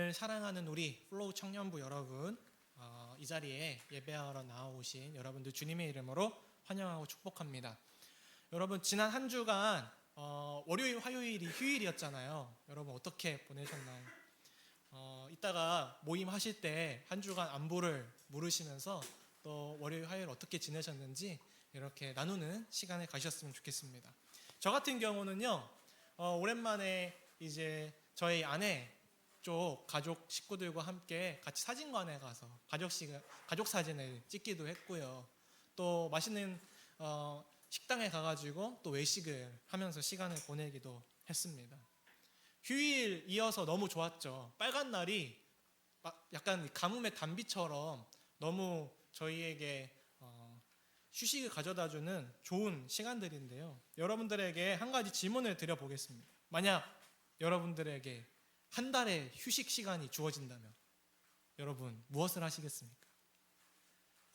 주님을 사랑하는 우리 플로우 청년부 여러분, 이 자리에 예배하러 나오신 여러분들 주님의 이름으로 환영하고 축복합니다. 여러분, 지난 한 주간 월요일, 화요일이 휴일이었잖아요. 여러분 어떻게 보내셨나요? 이따가 모임 하실 때 한 주간 안부를 물으시면서 또 월요일, 화요일 어떻게 지내셨는지 이렇게 나누는 시간에 가셨으면 좋겠습니다. 저 같은 경우는요, 오랜만에 이제 저희 아내 쪽 가족 식구들과 함께 같이 사진관에 가서 가족 사진을 찍기도 했고요. 또 맛있는 식당에 가가지고 또 외식을 하면서 시간을 보내기도 했습니다. 휴일 이어서 너무 좋았죠. 빨간 날이 약간 가뭄의 단비처럼 너무 저희에게 휴식을 가져다주는 좋은 시간들인데요. 여러분들에게 한 가지 질문을 드려보겠습니다. 만약 여러분들에게 한 달의 휴식 시간이 주어진다면 여러분 무엇을 하시겠습니까?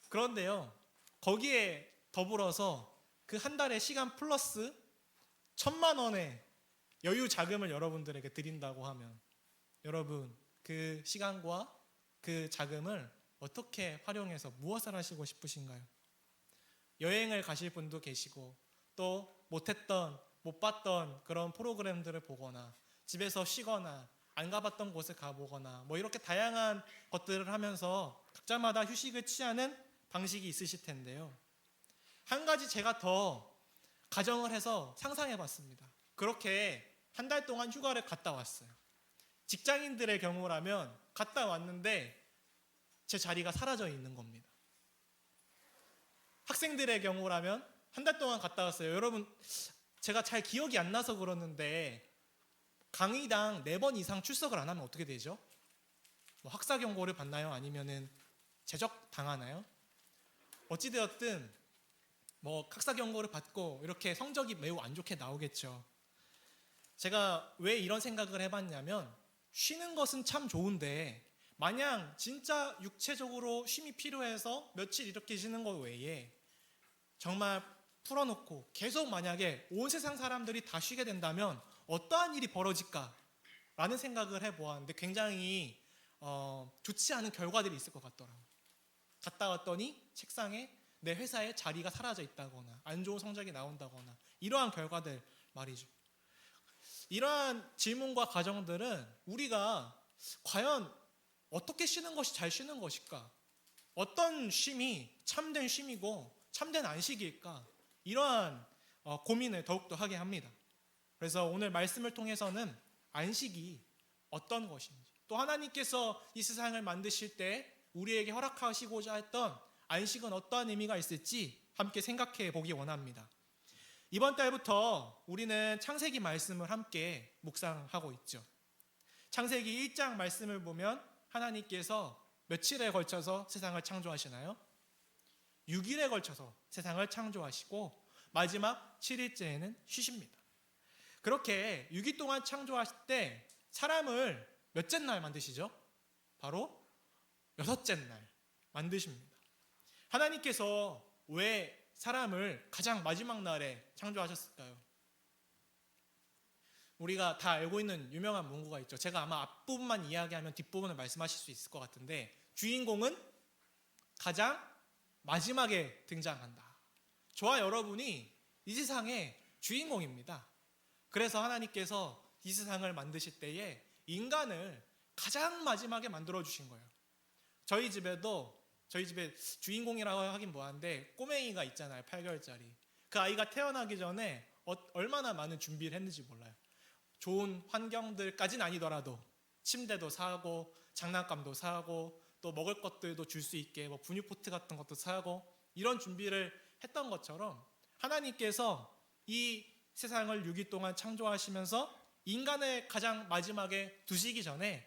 그런데요, 거기에 더불어서 그 한 달의 시간 플러스 1,000만 원의 여유 자금을 여러분들에게 드린다고 하면 여러분 그 시간과 그 자금을 어떻게 활용해서 무엇을 하시고 싶으신가요? 여행을 가실 분도 계시고 또 못 봤던 그런 프로그램들을 보거나 집에서 쉬거나 안 가봤던 곳을 가보거나 뭐 이렇게 다양한 것들을 하면서 각자마다 휴식을 취하는 방식이 있으실 텐데요. 한 가지 제가 더 가정을 해서 상상해 봤습니다. 그렇게 한 달 동안 휴가를 갔다 왔어요. 직장인들의 경우라면 갔다 왔는데 제 자리가 사라져 있는 겁니다. 학생들의 경우라면 한 달 동안 갔다 왔어요. 여러분, 제가 잘 기억이 안 나서 그러는데 강의당 4번 이상 출석을 안 하면 어떻게 되죠? 뭐 학사 경고를 받나요? 아니면은 제적 당하나요? 어찌되었든 뭐 학사 경고를 받고 이렇게 성적이 매우 안 좋게 나오겠죠. 제가 왜 이런 생각을 해봤냐면 쉬는 것은 참 좋은데 마냥 진짜 육체적으로 쉼이 필요해서 며칠 이렇게 쉬는 것 외에 정말 풀어놓고 계속 만약에 온 세상 사람들이 다 쉬게 된다면 어떠한 일이 벌어질까라는 생각을 해보았는데 굉장히 좋지 않은 결과들이 있을 것 같더라고요. 갔다 왔더니 책상에 내 회사에 자리가 사라져 있다거나 안 좋은 성적이 나온다거나 이러한 결과들 말이죠. 이러한 질문과 과정들은 우리가 과연 어떻게 쉬는 것이 잘 쉬는 것일까? 어떤 쉼이 참된 쉼이고 참된 안식일까? 이러한 고민을 더욱더 하게 합니다. 그래서 오늘 말씀을 통해서는 안식이 어떤 것인지, 또 하나님께서 이 세상을 만드실 때 우리에게 허락하시고자 했던 안식은 어떠한 의미가 있을지 함께 생각해 보기 원합니다. 이번 달부터 우리는 창세기 말씀을 함께 묵상하고 있죠. 창세기 1장 말씀을 보면 하나님께서 며칠에 걸쳐서 세상을 창조하시나요? 6일에 걸쳐서 세상을 창조하시고 마지막 7일째에는 쉬십니다. 그렇게 6일 동안 창조하실 때 사람을 몇째 날 만드시죠? 바로 6째 날 만드십니다. 하나님께서 왜 사람을 가장 마지막 날에 창조하셨을까요? 우리가 다 알고 있는 유명한 문구가 있죠. 제가 아마 앞부분만 이야기하면 뒷부분을 말씀하실 수 있을 것 같은데 주인공은 가장 마지막에 등장한다. 저와 여러분이 이 세상의 주인공입니다. 그래서 하나님께서 이 세상을 만드실 때에 인간을 가장 마지막에 만들어주신 거예요. 저희 집에 주인공이라고 하긴 뭐한데 꼬맹이가 있잖아요. 8개월짜리. 그 아이가 태어나기 전에 얼마나 많은 준비를 했는지 몰라요. 좋은 환경들까지는 아니더라도 침대도 사고 장난감도 사고 또 먹을 것들도 줄 수 있게 뭐 분유포트 같은 것도 사고 이런 준비를 했던 것처럼 하나님께서 이 세상을 6일 동안 창조하시면서 인간을 가장 마지막에 두시기 전에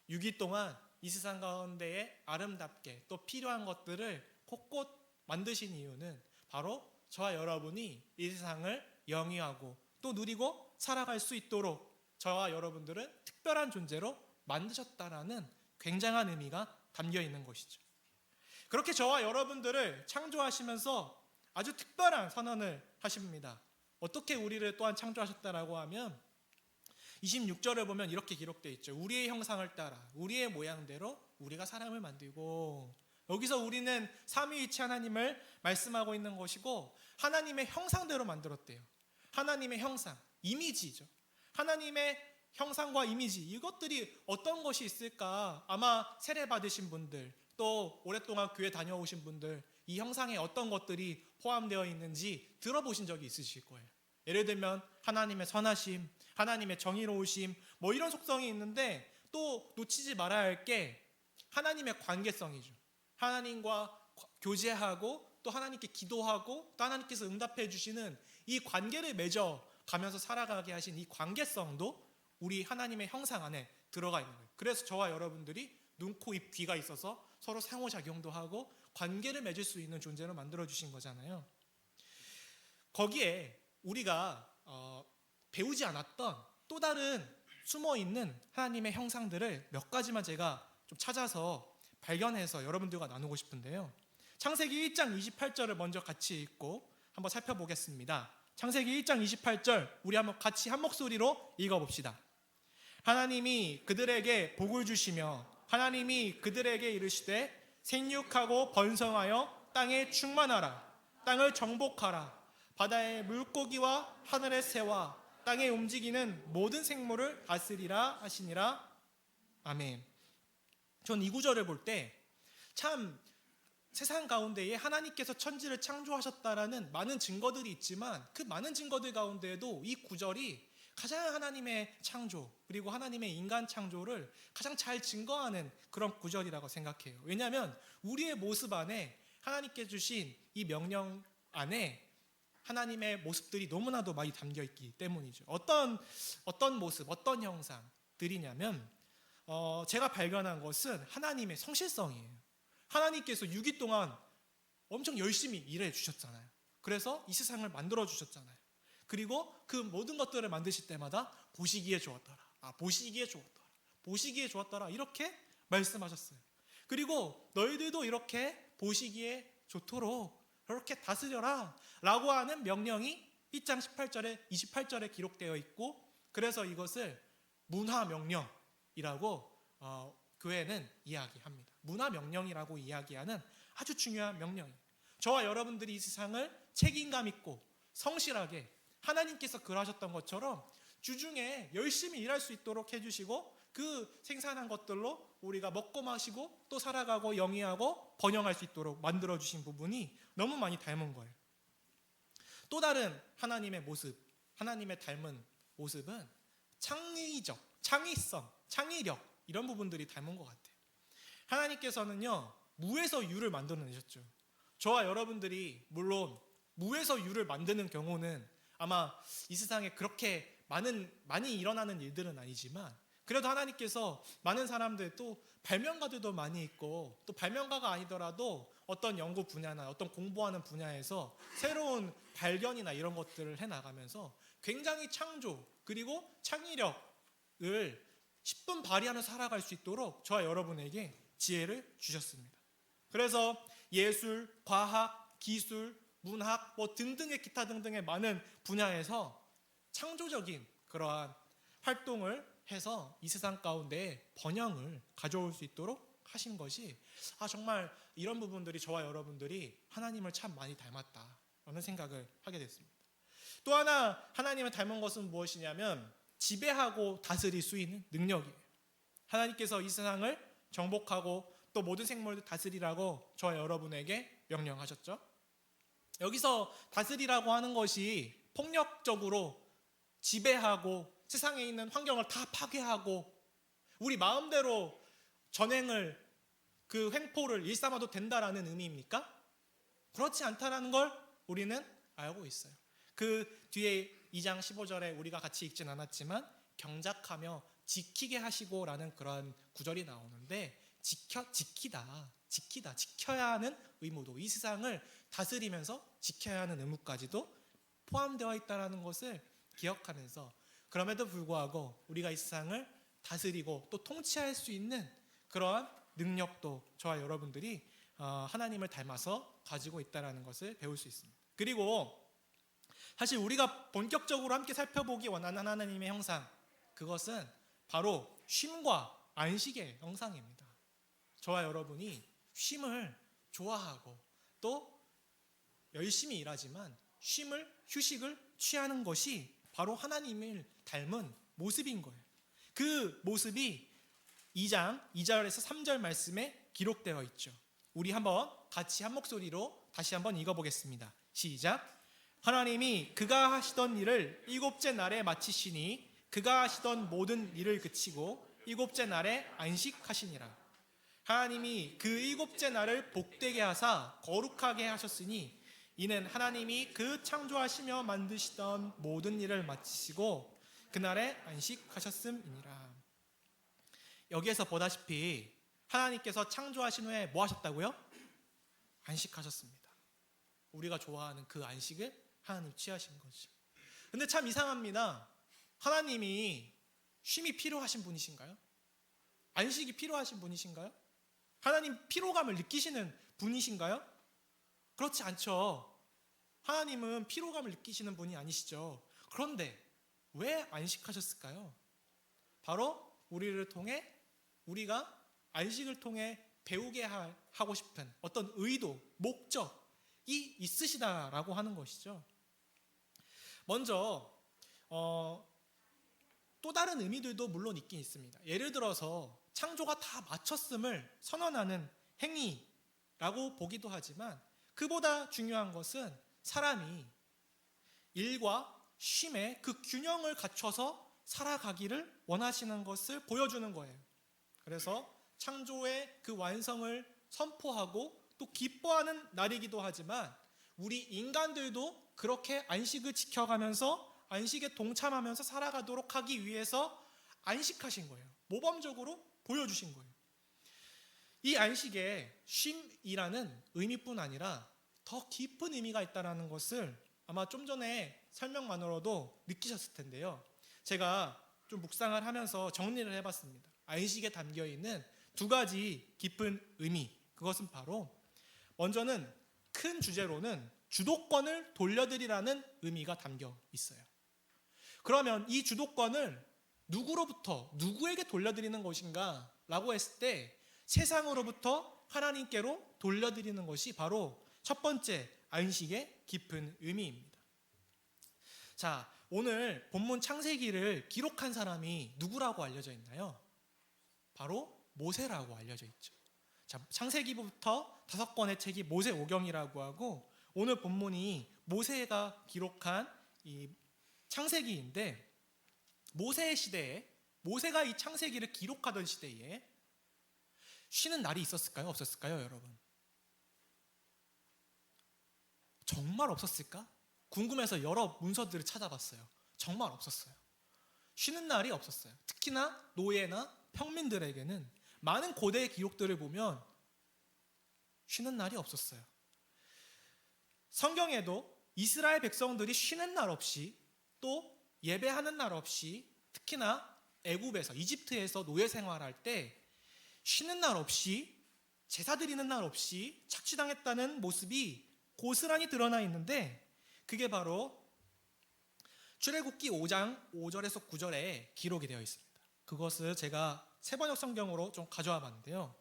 6일 동안 이 세상 가운데에 아름답게 또 필요한 것들을 곳곳 만드신 이유는 바로 저와 여러분이 이 세상을 영위하고 또 누리고 살아갈 수 있도록 저와 여러분들은 특별한 존재로 만드셨다라는 굉장한 의미가 담겨 있는 것이죠. 그렇게 저와 여러분들을 창조하시면서 아주 특별한 선언을 하십니다. 어떻게 우리를 또한 창조하셨다라고 하면 26절을 보면 이렇게 기록되어 있죠. 우리의 형상을 따라 우리의 모양대로 우리가 사람을 만들고, 여기서 우리는 삼위일체 하나님을 말씀하고 있는 것이고 하나님의 형상대로 만들었대요. 하나님의 형상, 이미지죠. 하나님의 형상과 이미지, 이것들이 어떤 것이 있을까? 아마 세례 받으신 분들, 또 오랫동안 교회 다녀오신 분들, 이 형상에 어떤 것들이 포함되어 있는지 들어보신 적이 있으실 거예요. 예를 들면 하나님의 선하심, 하나님의 정의로우심, 뭐 이런 속성이 있는데, 또 놓치지 말아야 할 게 하나님의 관계성이죠. 하나님과 교제하고 또 하나님께 기도하고 또 하나님께서 응답해 주시는 이 관계를 맺어 가면서 살아가게 하신 이 관계성도 우리 하나님의 형상 안에 들어가 있는 거예요. 그래서 저와 여러분들이 눈, 코, 입, 귀가 있어서 서로 상호작용도 하고 관계를 맺을 수 있는 존재로 만들어 주신 거잖아요. 거기에 우리가 배우지 않았던 또 다른 숨어있는 하나님의 형상들을 몇 가지만 제가 좀 찾아서 발견해서 여러분들과 나누고 싶은데요. 창세기 1장 28절을 먼저 같이 읽고 한번 살펴보겠습니다. 창세기 1장 28절 우리 한번 같이 한 목소리로 읽어봅시다. 하나님이 그들에게 복을 주시며 하나님이 그들에게 이르시되 생육하고 번성하여 땅에 충만하라. 땅을 정복하라. 바다의 물고기와 하늘의 새와 땅에 움직이는 모든 생물을 다스리라 하시니라. 아멘. 전 이 구절을 볼 때 참 세상 가운데에 하나님께서 천지를 창조하셨다라는 많은 증거들이 있지만 그 많은 증거들 가운데에도 이 구절이 가장 하나님의 창조 그리고 하나님의 인간 창조를 가장 잘 증거하는 그런 구절이라고 생각해요. 왜냐하면 우리의 모습 안에 하나님께 주신 이 명령 안에 하나님의 모습들이 너무나도 많이 담겨 있기 때문이죠. 어떤 모습, 어떤 형상들이냐면 제가 발견한 것은 하나님의 성실성이에요. 하나님께서 6일 동안 엄청 열심히 일해 주셨잖아요. 그래서 이 세상을 만들어 주셨잖아요. 그리고 그 모든 것들을 만드실 때마다 보시기에 좋았더라. 보시기에 좋았더라. 보시기에 좋았더라. 이렇게 말씀하셨어요. 그리고 너희들도 이렇게 보시기에 좋도록 이렇게 다스려라 라고 하는 명령이 1장 18절에 28절에 기록되어 있고, 그래서 이것을 문화명령이라고 교회는 이야기합니다. 문화명령이라고 이야기하는 아주 중요한 명령이에요. 저와 여러분들이 이 세상을 책임감 있고 성실하게 하나님께서 그러하셨던 것처럼 주중에 열심히 일할 수 있도록 해주시고 그 생산한 것들로 우리가 먹고 마시고 또 살아가고 영위하고 번영할 수 있도록 만들어주신 부분이 너무 많이 닮은 거예요. 또 다른 하나님의 모습, 하나님의 닮은 모습은 창의적, 창의성, 창의력 이런 부분들이 닮은 것 같아요. 하나님께서는요 무에서 유를 만들어내셨죠. 저와 여러분들이 물론 무에서 유를 만드는 경우는 아마 이 세상에 그렇게 많이 일어나는 일들은 아니지만, 그래도 하나님께서 많은 사람들 또 발명가들도 많이 있고, 또 발명가가 아니더라도 어떤 연구 분야나 어떤 공부하는 분야에서 새로운 발견이나 이런 것들을 해나가면서 굉장히 창조 그리고 창의력을 10분 발휘하면서 살아갈 수 있도록 저와 여러분에게 지혜를 주셨습니다. 그래서 예술, 과학, 기술, 문학 뭐 등등의 기타 등등의 많은 분야에서 창조적인 그러한 활동을 해서 이 세상 가운데 번영을 가져올 수 있도록 하신 것이 정말 이런 부분들이 저와 여러분들이 하나님을 참 많이 닮았다라는 생각을 하게 됐습니다. 또 하나 하나님을 닮은 것은 무엇이냐면 지배하고 다스릴 수 있는 능력이에요. 하나님께서 이 세상을 정복하고 또 모든 생물을 다스리라고 저와 여러분에게 명령하셨죠. 여기서 다스리라고 하는 것이 폭력적으로 지배하고 세상에 있는 환경을 다 파괴하고 우리 마음대로 전행을 그 횡포를 일삼아도 된다라는 의미입니까? 그렇지 않다라는 걸 우리는 알고 있어요. 그 뒤에 2장 15절에 우리가 같이 읽진 않았지만 경작하며 지키게 하시고라는 그런 구절이 나오는데 지켜야 하는 의무도, 이 세상을 다스리면서 지켜야 하는 의무까지도 포함되어 있다는 것을 기억하면서, 그럼에도 불구하고 우리가 이 세상을 다스리고 또 통치할 수 있는 그러한 능력도 저와 여러분들이 하나님을 닮아서 가지고 있다는 것을 배울 수 있습니다. 그리고 사실 우리가 본격적으로 함께 살펴보기 원하는 하나님의 형상, 그것은 바로 쉼과 안식의 형상입니다. 저와 여러분이 쉼을 좋아하고 또 열심히 일하지만 휴식을 취하는 것이 바로 하나님을 닮은 모습인 거예요. 그 모습이 2장 2절에서 3절 말씀에 기록되어 있죠. 우리 한번 같이 한 목소리로 다시 한번 읽어보겠습니다. 시작. 하나님이 그가 하시던 일을 일곱째 날에 마치시니 그가 하시던 모든 일을 그치고 일곱째 날에 안식하시니라. 하나님이 그 일곱째 날을 복되게 하사 거룩하게 하셨으니 이는 하나님이 그 창조하시며 만드시던 모든 일을 마치시고 그날에 안식하셨음이니라. 여기에서 보다시피 하나님께서 창조하신 후에 뭐 하셨다고요? 안식하셨습니다. 우리가 좋아하는 그 안식을 하나님 취하신 거죠. 근데 참 이상합니다. 하나님이 쉼이 필요하신 분이신가요? 안식이 필요하신 분이신가요? 하나님 피로감을 느끼시는 분이신가요? 그렇지 않죠. 하나님은 피로감을 느끼시는 분이 아니시죠. 그런데 왜 안식하셨을까요? 바로 우리를 통해, 우리가 안식을 통해 배우게 하고 싶은 어떤 의도, 목적이 있으시다라고 하는 것이죠. 먼저 또 다른 의미들도 물론 있긴 있습니다. 예를 들어서 창조가 다 마쳤음을 선언하는 행위라고 보기도 하지만 그보다 중요한 것은 사람이 일과 쉼의 그 균형을 갖춰서 살아가기를 원하시는 것을 보여주는 거예요. 그래서 창조의 그 완성을 선포하고 또 기뻐하는 날이기도 하지만 우리 인간들도 그렇게 안식을 지켜가면서 안식에 동참하면서 살아가도록 하기 위해서 안식하신 거예요. 모범적으로 보여주신 거예요. 이 안식에 쉼이라는 의미뿐 아니라 더 깊은 의미가 있다는 것을 아마 좀 전에 설명만으로도 느끼셨을 텐데요. 제가 좀 묵상을 하면서 정리를 해봤습니다. 안식에 담겨있는 두 가지 깊은 의미, 그것은 바로 먼저는 큰 주제로는 주도권을 돌려드리라는 의미가 담겨 있어요. 그러면 이 주도권을 누구로부터 누구에게 돌려드리는 것인가 라고 했을 때 세상으로부터 하나님께로 돌려드리는 것이 바로 첫 번째 안식의 깊은 의미입니다. 자, 오늘 본문 창세기를 기록한 사람이 누구라고 알려져 있나요? 바로 모세라고 알려져 있죠. 자, 창세기부터 5권의 책이 모세오경이라고 하고 오늘 본문이 모세가 기록한 이 창세기인데 모세의 시대에 모세가 이 창세기를 기록하던 시대에 쉬는 날이 있었을까요? 없었을까요, 여러분? 정말 없었을까? 궁금해서 여러 문서들을 찾아봤어요. 정말 없었어요. 쉬는 날이 없었어요. 특히나 노예나 평민들에게는 많은 고대의 기록들을 보면 쉬는 날이 없었어요. 성경에도 이스라엘 백성들이 쉬는 날 없이 또 예배하는 날 없이 특히나 애굽에서 이집트에서 노예 생활할 때 쉬는 날 없이 제사 드리는 날 없이 착취당했다는 모습이 고스란히 드러나 있는데 그게 바로 출애굽기 5장 5절에서 9절에 기록이 되어 있습니다. 그것을 제가 세번역 성경으로 좀 가져와 봤는데요.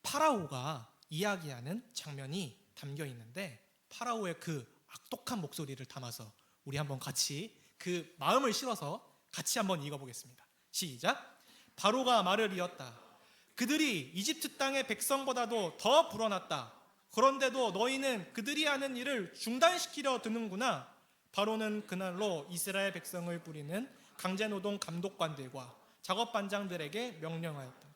파라오가 이야기하는 장면이 담겨 있는데 파라오의 그 악독한 목소리를 담아서 우리 한번 같이 그 마음을 실어서 같이 한번 읽어보겠습니다. 시작. 바로가 말을 이었다. 그들이 이집트 땅의 백성보다도 더 불어났다. 그런데도 너희는 그들이 하는 일을 중단시키려 드는구나. 바로는 그날로 이스라엘 백성을 부리는 강제노동 감독관들과 작업반장들에게 명령하였다.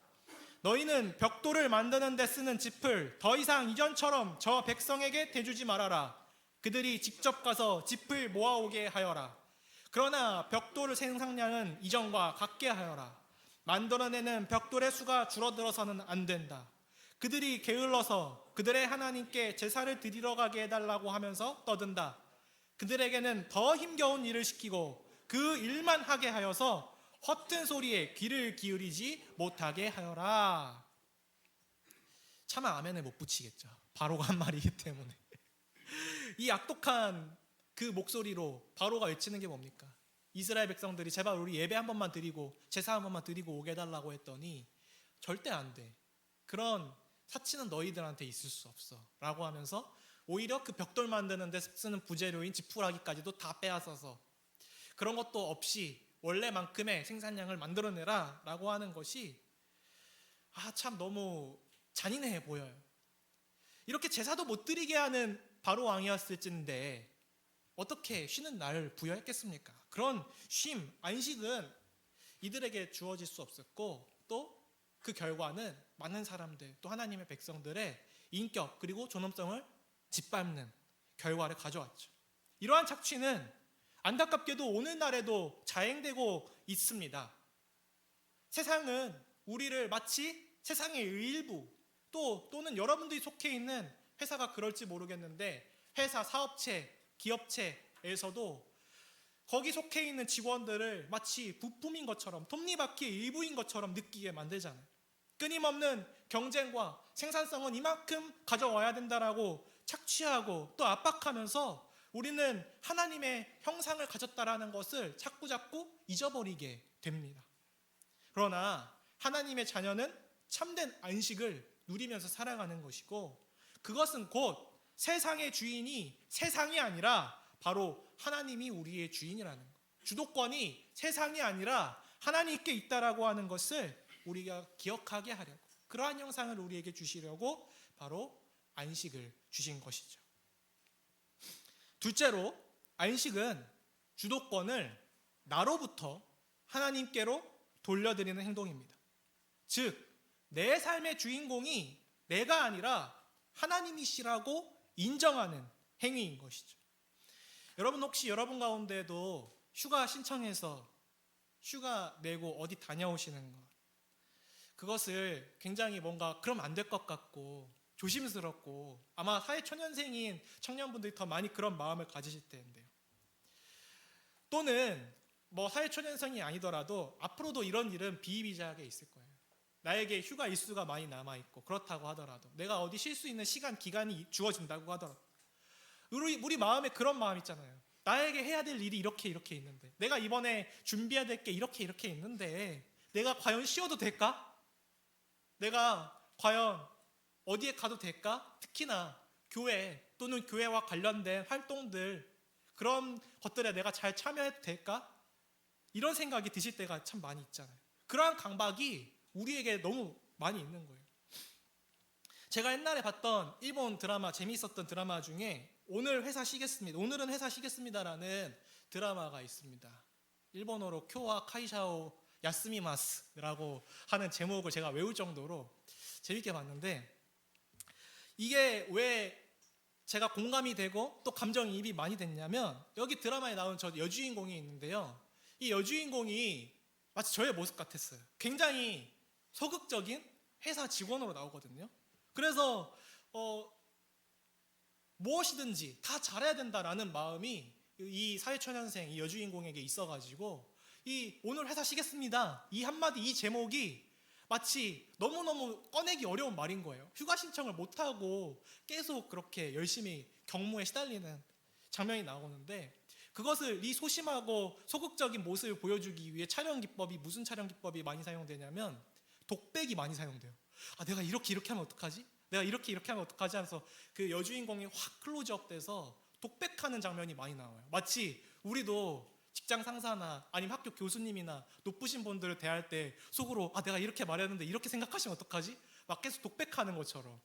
너희는 벽돌을 만드는 데 쓰는 짚을 더 이상 이전처럼 저 백성에게 대주지 말아라. 그들이 직접 가서 짚을 모아오게 하여라. 그러나 벽돌 생산량은 이전과 같게 하여라. 만들어내는 벽돌의 수가 줄어들어서는 안 된다. 그들이 게을러서 그들의 하나님께 제사를 드리러 가게 해달라고 하면서 떠든다. 그들에게는 더 힘겨운 일을 시키고 그 일만 하게 하여서 허튼 소리에 귀를 기울이지 못하게 하여라. 차마 아멘을 못 붙이겠죠. 바로가 한 말이기 때문에. 이 악독한 그 목소리로 바로가 외치는 게 뭡니까? 이스라엘 백성들이 제발 우리 예배 한 번만 드리고 제사 한 번만 드리고 오게 해달라고 했더니 절대 안 돼. 그런 사치는 너희들한테 있을 수 없어 라고 하면서 오히려 그 벽돌 만드는 데 쓰는 부재료인 지푸라기까지도 다 빼앗아서 그런 것도 없이 원래만큼의 생산량을 만들어내라 라고 하는 것이 참 너무 잔인해 보여요. 이렇게 제사도 못 드리게 하는 바로 왕이었을진데 어떻게 쉬는 날을 부여했겠습니까? 그런 쉼, 안식은 이들에게 주어질 수 없었고 또 그 결과는 많은 사람들, 또 하나님의 백성들의 인격 그리고 존엄성을 짓밟는 결과를 가져왔죠. 이러한 착취는 안타깝게도 오늘날에도 자행되고 있습니다. 세상은 우리를 마치 세상의 일부 또는 여러분들이 속해 있는 회사가 그럴지 모르겠는데 회사, 사업체, 기업체에서도 거기 속해 있는 직원들을 마치 부품인 것처럼 톱니바퀴의 일부인 것처럼 느끼게 만들잖아요. 끊임없는 경쟁과 생산성은 이만큼 가져와야 된다라고 착취하고 또 압박하면서 우리는 하나님의 형상을 가졌다라는 것을 자꾸 잊어버리게 됩니다. 그러나 하나님의 자녀는 참된 안식을 누리면서 살아가는 것이고 그것은 곧 세상의 주인이 세상이 아니라 바로 하나님이 우리의 주인이라는 것. 주도권이 세상이 아니라 하나님께 있다라고 하는 것을 우리가 기억하게 하려고 그러한 형상을 우리에게 주시려고 바로 안식을 주신 것이죠. 둘째로 안식은 주도권을 나로부터 하나님께로 돌려드리는 행동입니다. 즉, 내 삶의 주인공이 내가 아니라 하나님이시라고 인정하는 행위인 것이죠. 여러분 혹시 여러분 가운데도 휴가 신청해서 휴가 내고 어디 다녀오시는 것 그것을 굉장히 뭔가 그럼 안 될 것 같고 조심스럽고 아마 사회초년생인 청년분들이 더 많이 그런 마음을 가지실 텐데요. 또는 뭐 사회초년생이 아니더라도 앞으로도 이런 일은 비일비재하게 있을 거예요. 나에게 휴가 일수가 많이 남아있고 그렇다고 하더라도 내가 어디 쉴 수 있는 시간, 기간이 주어진다고 하더라도 우리 마음에 그런 마음 있잖아요. 나에게 해야 될 일이 이렇게 있는데 내가 이번에 준비해야 될 게 이렇게 있는데 내가 과연 쉬어도 될까? 내가 과연 어디에 가도 될까? 특히나 교회 또는 교회와 관련된 활동들 그런 것들에 내가 잘 참여해도 될까? 이런 생각이 드실 때가 참 많이 있잖아요. 그러한 강박이 우리에게 너무 많이 있는 거예요. 제가 옛날에 봤던 일본 드라마, 재미있었던 드라마 중에 오늘은 회사 쉬겠습니다라는 드라마가 있습니다. 일본어로 쿄와 카이샤오 야스미마스라고 하는 제목을 제가 외울 정도로 재밌게 봤는데 이게 왜 제가 공감이 되고 또 감정이입이 많이 됐냐면 여기 드라마에 나온 저 여주인공이 있는데요. 이 여주인공이 마치 저의 모습 같았어요. 굉장히 소극적인 회사 직원으로 나오거든요. 그래서 무엇이든지 다 잘해야 된다라는 마음이 이 사회초년생 이 여주인공에게 있어가지고 이 오늘 회사 쉬겠습니다 이 한마디 이 제목이 마치 너무너무 꺼내기 어려운 말인 거예요. 휴가 신청을 못하고 계속 그렇게 열심히 경무에 시달리는 장면이 나오는데 그것을 이 소심하고 소극적인 모습을 보여주기 위해 촬영 기법이 무슨 촬영 기법이 많이 사용되냐면 독백이 많이 사용돼요. 내가 이렇게 하면 어떡하지? 내가 이렇게 하면 어떡하지? 하면서 그 여주인공이 확 클로즈업 돼서 독백하는 장면이 많이 나와요. 마치 우리도 직장 상사나 아니면 학교 교수님이나 높으신 분들을 대할 때 속으로 내가 이렇게 말했는데 이렇게 생각하시면 어떡하지? 막 계속 독백하는 것처럼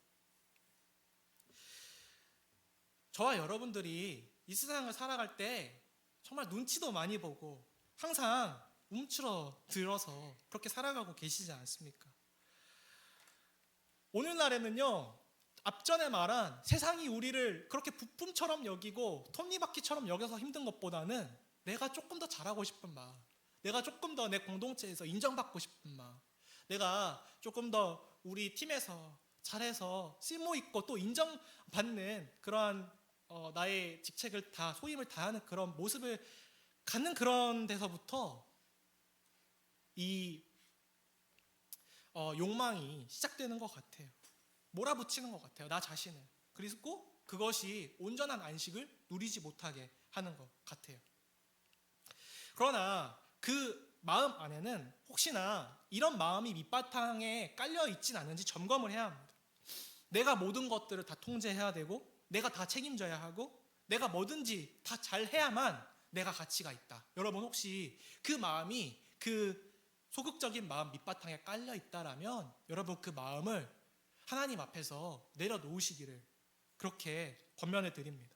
저와 여러분들이 이 세상을 살아갈 때 정말 눈치도 많이 보고 항상 움츠러들어서 그렇게 살아가고 계시지 않습니까? 오늘날에는요 앞전에 말한 세상이 우리를 그렇게 부품처럼 여기고 톱니바퀴처럼 여겨서 힘든 것보다는 내가 조금 더 잘하고 싶은 마음, 내가 조금 더 내 공동체에서 인정받고 싶은 마음, 내가 조금 더 우리 팀에서 잘해서 쓸모있고 또 인정받는 그러한 나의 직책을 다 소임을 다하는 그런 모습을 갖는 그런 데서부터 이 욕망이 시작되는 것 같아요. 몰아붙이는 것 같아요. 나 자신을. 그리고 그것이 온전한 안식을 누리지 못하게 하는 것 같아요. 그러나 그 마음 안에는 혹시나 이런 마음이 밑바탕에 깔려 있진 않은지 점검을 해야 합니다. 내가 모든 것들을 다 통제해야 되고 내가 다 책임져야 하고 내가 뭐든지 다 잘해야만 내가 가치가 있다. 여러분 혹시 그 마음이 그 소극적인 마음 밑바탕에 깔려 있다라면 여러분 그 마음을 하나님 앞에서 내려놓으시기를 그렇게 권면해 드립니다.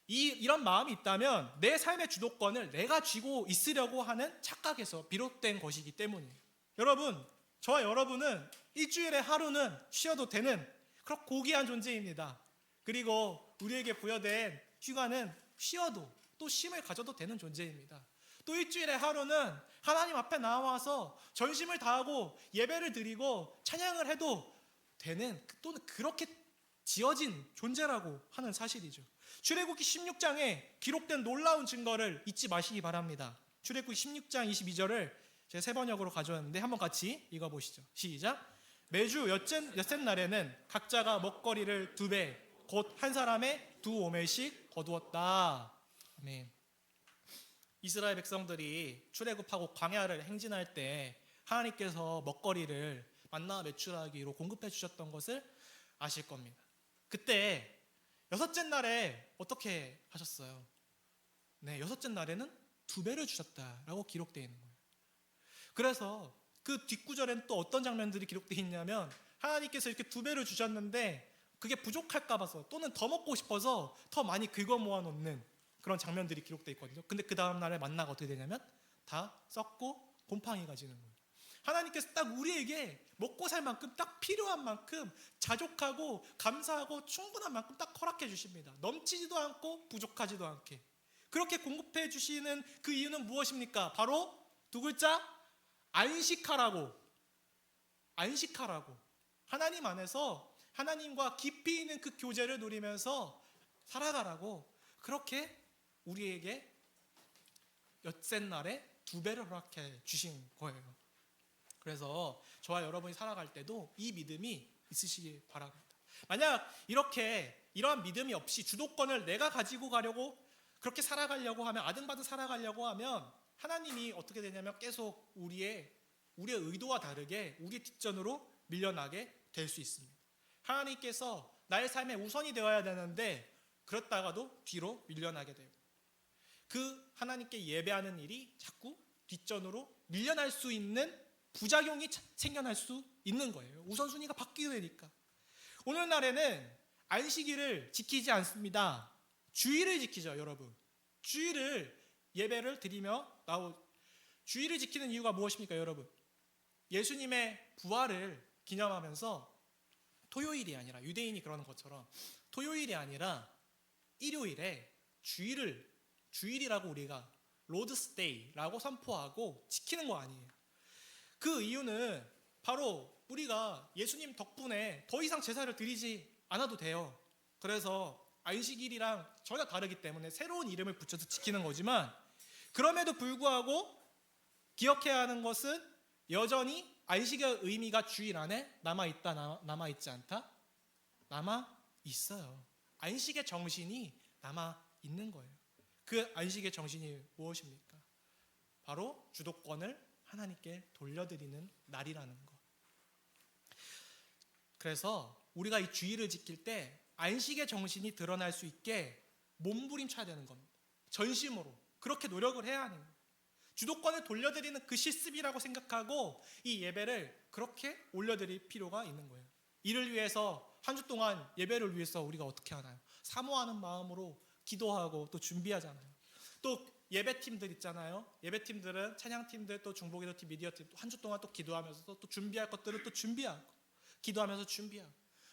이런 마음이 있다면 내 삶의 주도권을 내가 쥐고 있으려고 하는 착각에서 비롯된 것이기 때문이에요. 여러분, 저와 여러분은 일주일에 하루는 쉬어도 되는 그런 고귀한 존재입니다. 그리고 우리에게 부여된 휴가는 쉬어도 또 쉼을 가져도 되는 존재입니다. 또 일주일에 하루는 하나님 앞에 나와서 전심을 다하고 예배를 드리고 찬양을 해도 되는 또는 그렇게 지어진 존재라고 하는 사실이죠. 출애굽기 16장에 기록된 놀라운 증거를 잊지 마시기 바랍니다. 출애굽기 16장 22절을 제가 세 번역으로 가져왔는데 한번 같이 읽어보시죠. 시작. 매주 엿새 날에는 각자가 먹거리를 2배 곧 한 사람의 2오멜씩 거두었다. 아멘. 이스라엘 백성들이 출애굽하고 광야를 행진할 때 하나님께서 먹거리를 만나 매출하기로 공급해 주셨던 것을 아실 겁니다. 그때 여섯째 날에 어떻게 하셨어요? 네, 여섯째 날에는 2배를 주셨다라고 기록되어 있는 거예요. 그래서 그 뒷구절엔 또 어떤 장면들이 기록되어 있냐면 하나님께서 이렇게 2배를 주셨는데 그게 부족할까 봐서 또는 더 먹고 싶어서 더 많이 긁어 모아 놓는 그런 장면들이 기록되어 있거든요. 근데 그 다음 날에 만나가 어떻게 되냐면 다 썩고 곰팡이가 지는 거예요. 하나님께서 딱 우리에게 먹고 살 만큼 딱 필요한 만큼 자족하고 감사하고 충분한 만큼 딱 허락해 주십니다. 넘치지도 않고 부족하지도 않게. 그렇게 공급해 주시는 그 이유는 무엇입니까? 바로 2글자 안식하라고. 안식하라고. 하나님 안에서 하나님과 깊이 있는 그 교제를 누리면서 살아가라고 그렇게 우리에게 엿새 날에 2배를 허락해 주신 거예요. 그래서 저와 여러분이 살아갈 때도 이 믿음이 있으시기 바랍니다. 만약 이러한 믿음이 없이 주도권을 내가 가지고 가려고 그렇게 살아가려고 하면 아등바등 살아가려고 하면 하나님이 어떻게 되냐면 계속 우리의 의도와 다르게 우리의 뒷전으로 밀려나게 될 수 있습니다. 하나님께서 나의 삶의 우선이 되어야 되는데 그렇다가도 뒤로 밀려나게 돼요. 그 하나님께 예배하는 일이 자꾸 뒷전으로 밀려날 수 있는 부작용이 생겨날 수 있는 거예요. 우선순위가 바뀌게 되니까. 오늘날에는 안식일을 지키지 않습니다. 주일을 지키죠, 여러분. 예배를 드리며 주일을 지키는 이유가 무엇입니까, 여러분? 예수님의 부활을 기념하면서 토요일이 아니라 유대인이 그러는 것처럼 토요일이 아니라 일요일에 주일이라고 우리가 로드스데이라고 선포하고 지키는 거 아니에요. 그 이유는 바로 우리가 예수님 덕분에 더 이상 제사를 드리지 않아도 돼요. 그래서 안식일이랑 전혀 다르기 때문에 새로운 이름을 붙여서 지키는 거지만 그럼에도 불구하고 기억해야 하는 것은 여전히 안식의 의미가 주일 안에 남아있다, 남아있지 않다? 남아있어요. 안식의 정신이 남아있는 거예요. 그 안식의 정신이 무엇입니까? 바로 주도권을 하나님께 돌려드리는 날이라는 것. 그래서 우리가 이 주일을 지킬 때 안식의 정신이 드러날 수 있게 몸부림쳐야 되는 겁니다. 전심으로 그렇게 노력을 해야 하는 거예요. 주도권을 돌려드리는 그 실습이라고 생각하고 이 예배를 그렇게 올려드릴 필요가 있는 거예요. 이를 위해서 한 주 동안 예배를 위해서 우리가 어떻게 하나요? 사모하는 마음으로 기도하고 또 준비하잖아요. 또 예배팀들 있잖아요. 예배팀들은 찬양팀들 또 중보기도팀 미디어팀 한 주 동안 또 기도하면서 또 준비할 것들을 또 준비하고 기도하면서 준비하고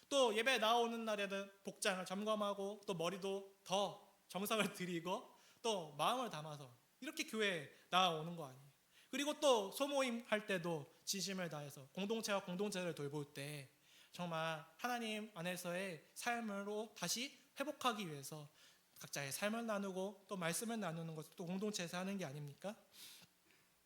또 예배 나오는 날에는 복장을 점검하고 또 머리도 더 정성을 들이고 또 마음을 담아서 이렇게 교회에 나오는 거 아니에요. 그리고 또 소모임 할 때도 진심을 다해서 공동체와 공동체를 돌볼 때 정말 하나님 안에서의 삶으로 다시 회복하기 위해서 각자의 삶을 나누고 또 말씀을 나누는 것도 또 공동체에서 하는 게 아닙니까?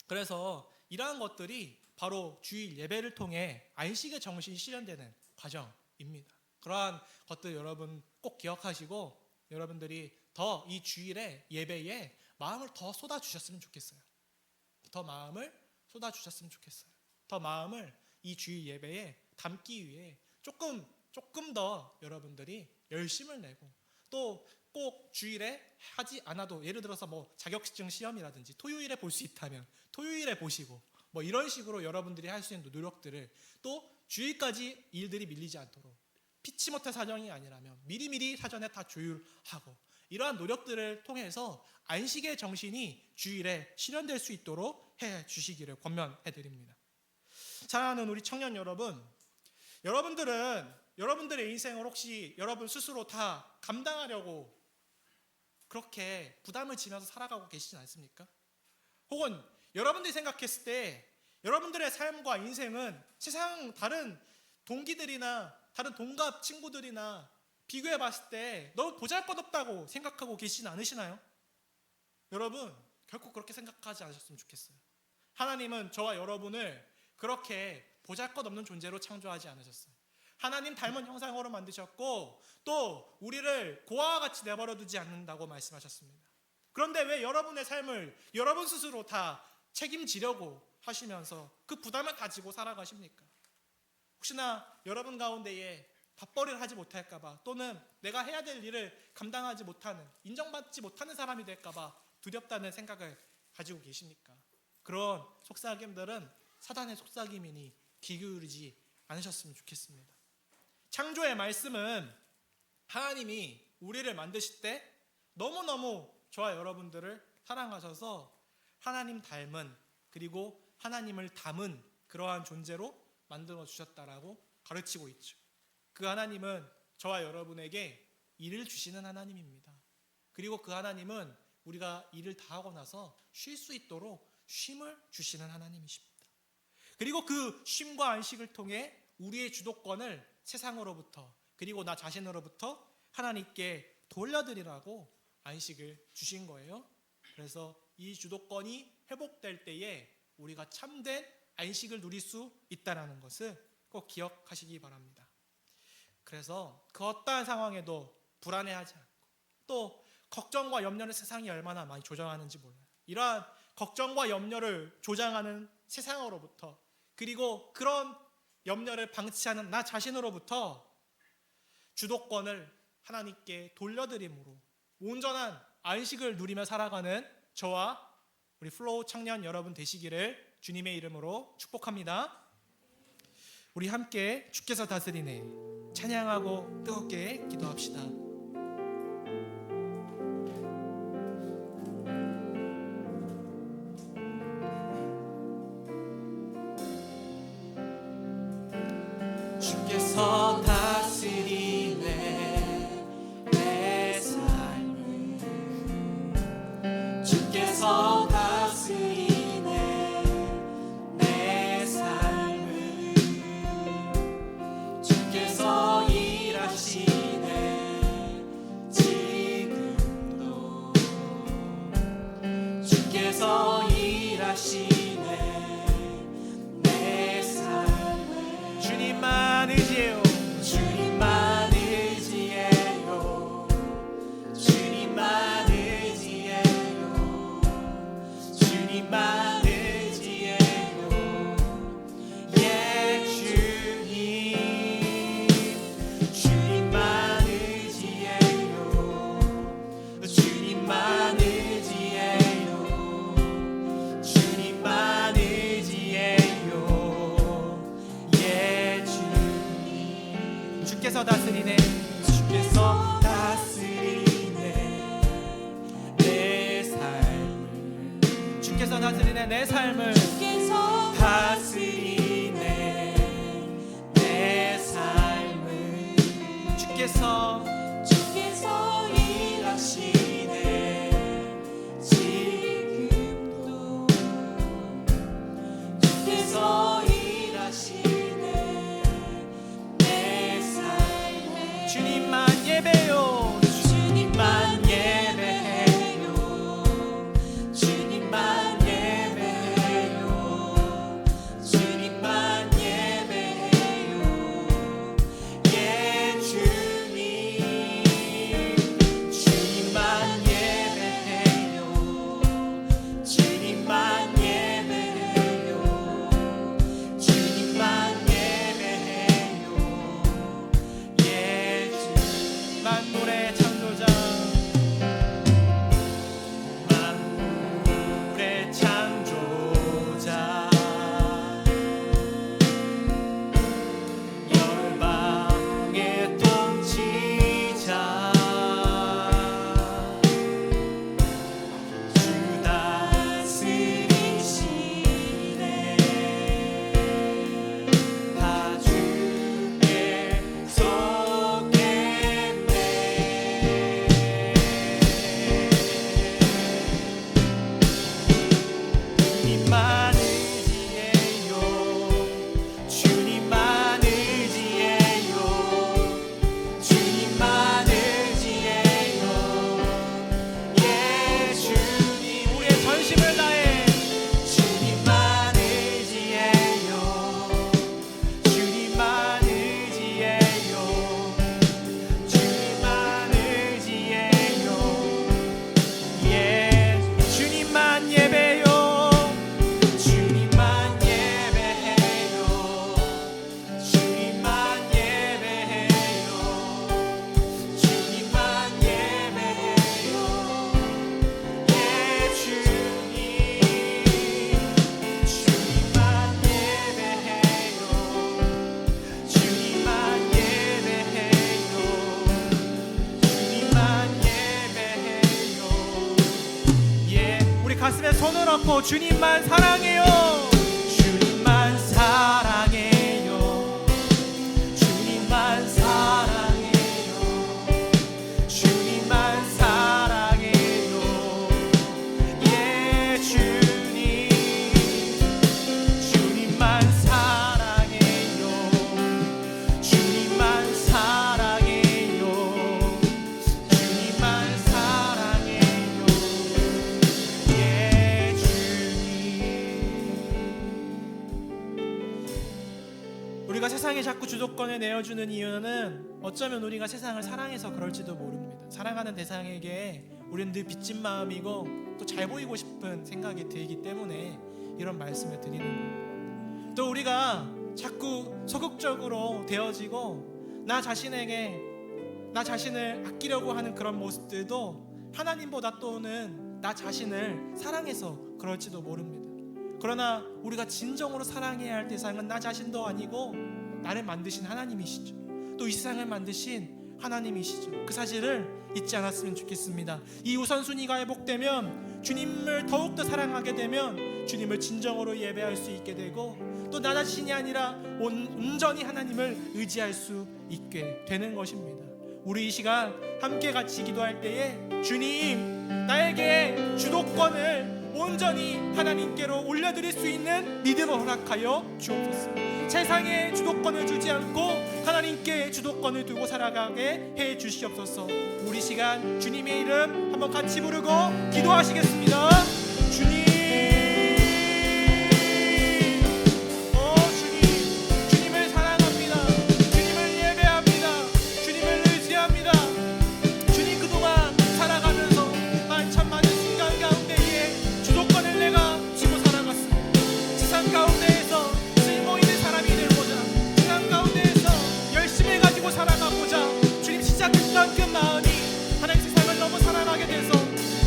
그래서 이러한 것들이 바로 주일 예배를 통해 안식의 정신이 실현되는 과정입니다. 그러한 것들 여러분 꼭 기억하시고 여러분들이 더 이 주일의 예배에 마음을 더 쏟아주셨으면 좋겠어요. 더 마음을 쏟아주셨으면 좋겠어요. 더 마음을 이 주일 예배에 담기 위해 조금 더 여러분들이 열심을 내고, 또 꼭 주일에 하지 않아도, 예를 들어서 뭐 자격증 시험이라든지 토요일에 볼 수 있다면 토요일에 보시고, 뭐 이런 식으로 여러분들이 할 수 있는 노력들을, 또 주일까지 일들이 밀리지 않도록 피치 못할 사정이 아니라면 미리미리 사전에 다 조율하고, 이러한 노력들을 통해서 안식의 정신이 주일에 실현될 수 있도록 해 주시기를 권면해 드립니다. 사랑하는 우리 청년 여러분, 여러분들은 여러분들의 인생을 혹시 여러분 스스로 다 감당하려고 그렇게 부담을 지면서 살아가고 계시진 않습니까? 혹은 여러분들이 생각했을 때 여러분들의 삶과 인생은 세상 다른 동기들이나 다른 동갑 친구들이나 비교해 봤을 때 너무 보잘것없다고 생각하고 계시진 않으시나요? 여러분, 결코 그렇게 생각하지 않으셨으면 좋겠어요. 하나님은 저와 여러분을 그렇게 보잘것없는 존재로 창조하지 않으셨어요. 하나님 닮은 형상으로 만드셨고, 또 우리를 고아와 같이 내버려 두지 않는다고 말씀하셨습니다. 그런데 왜 여러분의 삶을 여러분 스스로 다 책임지려고 하시면서 그 부담을 가지고 살아가십니까? 혹시나 여러분 가운데에 밥벌이를 하지 못할까봐, 또는 내가 해야 될 일을 감당하지 못하는, 인정받지 못하는 사람이 될까봐 두렵다는 생각을 가지고 계십니까? 그런 속삭임들은 사단의 속삭임이니 귀 기울이지 않으셨으면 좋겠습니다. 창조의 말씀은 하나님이 우리를 만드실 때 너무너무 저와 여러분들을 사랑하셔서 하나님 닮은, 그리고 하나님을 담은 그러한 존재로 만들어 주셨다라고 가르치고 있죠. 그 하나님은 저와 여러분에게 일을 주시는 하나님입니다. 그리고 그 하나님은 우리가 일을 다 하고 나서 쉴 수 있도록 쉼을 주시는 하나님이십니다. 그리고 그 쉼과 안식을 통해 우리의 주도권을 세상으로부터, 그리고 나 자신으로부터 하나님께 돌려드리라고 안식을 주신 거예요. 그래서 이 주도권이 회복될 때에 우리가 참된 안식을 누릴 수 있다는 것을 꼭 기억하시기 바랍니다. 그래서 그 어떠한 상황에도 불안해하지 않고, 또 걱정과 염려를 세상이 얼마나 많이 조장하는지 몰라요. 이러한 걱정과 염려를 조장하는 세상으로부터, 그리고 그런 염려를 방치하는 나 자신으로부터 주도권을 하나님께 돌려드림으로 온전한 안식을 누리며 살아가는 저와 우리 플로우 청년 여러분 되시기를 주님의 이름으로 축복합니다. 우리 함께 주께서 다스리네 찬양하고 뜨겁게 기도합시다. 주께서 다스리네 내 삶을, 주께서 다스리네 내 삶을, 주께서 일하시네 지금도, 주께서 일하시네 내 삶을. 주님만 의지해요. 주님만 의지해요. 주님만 의지해요. 주님만 의지해요. 예 주님. 주님만 의지해요. 주님만 의지해요. 주님만 의지해요. 예 주님. 주께서 다스리네. 주께서 다스리네 내 삶을. 주께서 다스리네 내 삶을. 주께서 다스리네 내 삶을. 주께서 일하시네 지금도, 주께서 일하시네 내 삶에. 주님만 예배요. 주님만 예배해요. 주님만 예배해요. 주님만 예배해요. 예 주님. 손을 얹고 주님만 사랑해요. 주님만 사랑해요. 주님만 사랑해요. 주님만 사랑해요. 예, 주님. 주님만 사랑해요. 주님만 사랑해요. 주님만 사랑해요. 예, 주님. 우리가 세상에 자꾸 주도권을 내어주는 이유는 어쩌면 우리가 세상을 사랑해서 그럴지도 모릅니다. 사랑하는 대상에게 우리는 늘 빚진 마음이고 또 잘 보이고 싶은 생각이 들기 때문에 이런 말씀을 드리는 거예요. 또 우리가 자꾸 소극적으로 되어지고 나 자신을 아끼려고 하는 그런 모습들도 하나님보다 또는 나 자신을 사랑해서 그럴지도 모릅니다. 그러나 우리가 진정으로 사랑해야 할 대상은 나 자신도 아니고 나를 만드신 하나님이시죠. 또 이 세상을 만드신 하나님이시죠. 그 사실을 잊지 않았으면 좋겠습니다. 이 우선순위가 회복되면, 주님을 더욱더 사랑하게 되면 주님을 진정으로 예배할 수 있게 되고 또 나 자신이 아니라 온전히 하나님을 의지할 수 있게 되는 것입니다. 우리 이 시간 함께 같이 기도할 때에 주님, 나에게 주도권을 온전히 하나님께로 올려드릴 수 있는 믿음을 허락하여 주옵소서. 세상에 주도권을 주지 않고 하나님께 주도권을 두고 살아가게 해 주시옵소서. 우리 시간 주님의 이름 한번 같이 부르고 기도하시겠습니다. 주님, 주님을 사랑합니다. 주님을 예배합니다. 주님을 의지합니다. 주님, 그동안 살아가면서 참 많은 순간 가운데에 주도권을 내가 쥐고 살아갔습니다. 세상 가운데에서 쓸모 있는 사람이 되고자, 세상 가운데에서 열심히 가지고 살아가고자 주님 시작했던 그 마음이 하나님 세상을 너무 사랑하게 돼서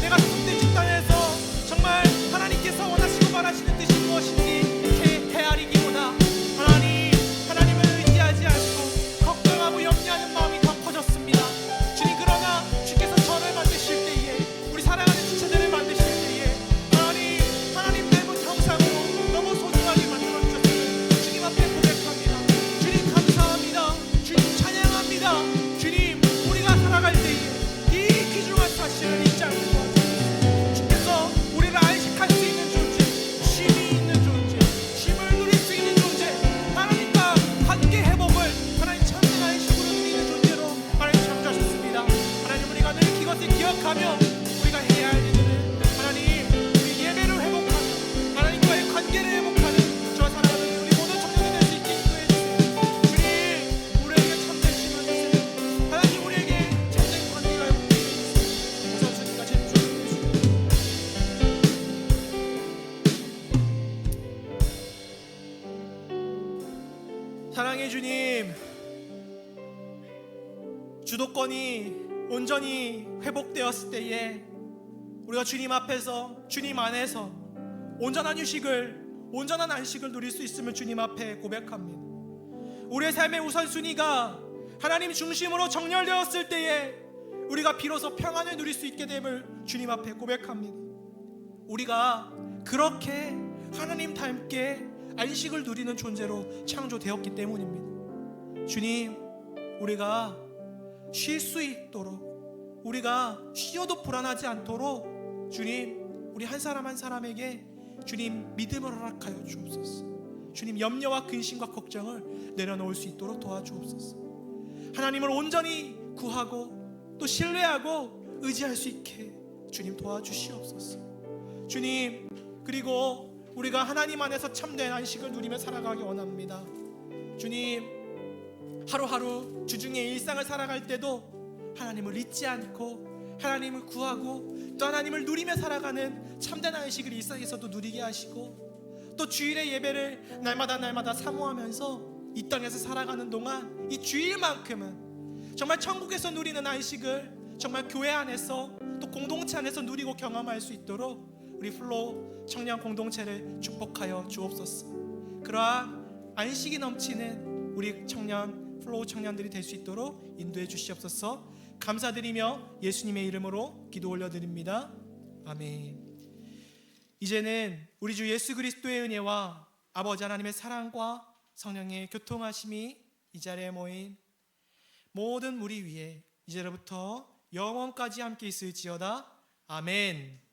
내가 선택 집단에서 정말 하나님께서 원하시고 바라시는 뜻이 무엇인지 헤아리기보다 하나님을 의지하지 않고 걱정하고 염려하는 마음이 더 커졌습니다. 주님, 그러나 주께서 저를 만드실 때에, 우리 사랑하는 지체들을 만드실 때에 하나님 닮은 형상으로 너무 소중하게 만들어주셨음을 주님 앞에 고백합니다. 주님 감사합니다. 주님 찬양합니다. 주님, 우리가 살아갈 때에 이 귀중한 사실을 잊지 않고 도와주세요. 주께서 우리를 안식할 수 있는 존재, 쉼이 있는 존재, 쉼을 누릴 수 있는 존재, 하나님과 관계 회복을 하나님 참된 안식으로 누리는 존재로 하나님 창조하셨습니다. 하나님, 우리가 늘 이것을 기억하며 우리가 해야 할 일들은 하나님, 우리 예배를 회복하며 하나님과의 관계를 회복하는 저와 사랑하는 우리 모든 청년이 될 수 있게 인도해 주세요. 주님, 우리에게 참된 쉼을 주세요. 하나님, 우리에게 참된 관계가 회복되게 해주세요. 우선순위가 제일 중요해 주세요. 사랑해 주님, 주도권이 온전히 회복되었을 때에 우리가 주님 앞에서, 주님 안에서 온전한 휴식을, 온전한 안식을 누릴 수 있음을 주님 앞에 고백합니다. 우리의 삶의 우선순위가 하나님 중심으로 정렬되었을 때에 우리가 비로소 평안을 누릴 수 있게 됨을 주님 앞에 고백합니다. 우리가 그렇게 하나님 닮게 안식을 누리는 존재로 창조되었기 때문입니다. 주님, 우리가 쉴 수 있도록, 우리가 쉬어도 불안하지 않도록 주님, 우리 한 사람 한 사람에게 주님 믿음을 허락하여 주옵소서. 주님, 염려와 근심과 걱정을 내려놓을 수 있도록 도와주옵소서. 하나님을 온전히 구하고 또 신뢰하고 의지할 수 있게 주님 도와주시옵소서. 주님, 그리고 우리가 하나님 안에서 참된 안식을 누리며 살아가기 원합니다. 주님, 하루하루 주중의 일상을 살아갈 때도 하나님을 잊지 않고 하나님을 구하고 또 하나님을 누리며 살아가는 참된 안식을 일상에서도 누리게 하시고, 또 주일의 예배를 날마다 사모하면서 이 땅에서 살아가는 동안 이 주일만큼은 정말 천국에서 누리는 안식을 정말 교회 안에서 또 공동체 안에서 누리고 경험할 수 있도록 우리 플로우 청년 공동체를 축복하여 주옵소서. 그러한 안식이 넘치는 우리 청년, 플로우 청년들이 될 수 있도록 인도해 주시옵소서. 감사드리며 예수님의 이름으로 기도 올려드립니다. 아멘. 이제는 우리 주 예수 그리스도의 은혜와 아버지 하나님의 사랑과 성령의 교통하심이 이 자리에 모인 모든 무리 위에 이제로부터 영원까지 함께 있을지어다. 아멘.